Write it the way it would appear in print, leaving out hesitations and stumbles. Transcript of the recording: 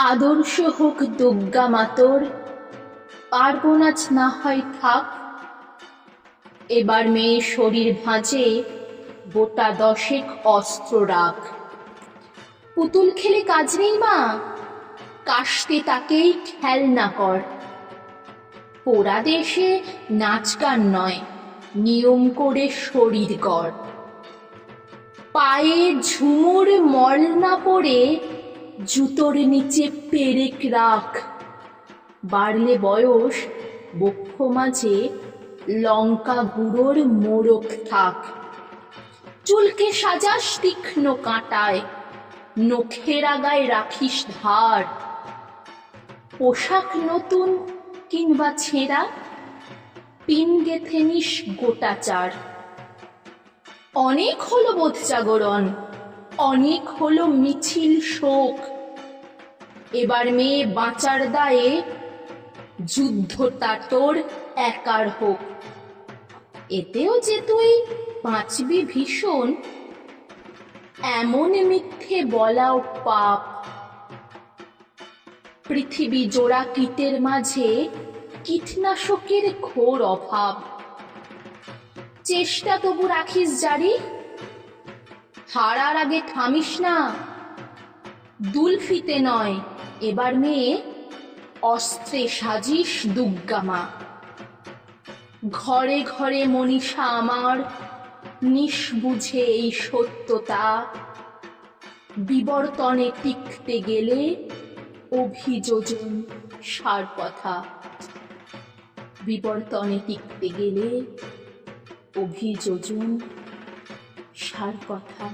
আদর্শ হোক দুর্গা মাতর, পারবো নাচ না হয় থাক। এবার মেয়ে শরীর ভাঁজে গোটা 10 অস্ত্র রাখ। পুতুল খেলে কাজ নেই মা, কাশতে তাকেই খেলনা কর। পোড়া দেশে নাচ গান নয়, নিয়ম করে শরীর গড়। পায়ে ঝুমুর মল না পড়ে জুতোর নিচে পেরেক রাখ। বাড়লে বয়স বক্ষ মাঝে লঙ্কা গুঁড়োর মোড়ক থাক। চুলকে সাজাস তীক্ষ্ণ কাঁটায়, নখের আগায় রাখিস ধার। পোশাক নতুন কিংবা ছেঁড়া, পিন গেথে নিস গোটা 4। অনেক হলো বোধ জাগরণ, অনেক হলো মিছিল শোক। এবার মেয়ে বাঁচার দায়ে যুদ্ধটা তোর একার হোক। এতেও যে তুই বাঁচবি ভীষণ, এমন মিথ্যে বলাও পাপ। পৃথিবী জোড়া কীটের মাঝে কীটনাশকের ঘোর অভাব। চেষ্টা তবু রাখিস জারি, হারার আগে থামিস না। দুলফিতে নয় এবার মেয়ে, অস্ত্রে সাজিস দুর্গা মা। ঘরে ঘরে মনীষা আমার, নিষ্বুঝে এই সত্যতা। বিবর্তনে টিকতে গেলে অভিযোজন সার কথা। বিবর্তনে টিকতে গেলে অভিযোজন সার কথা।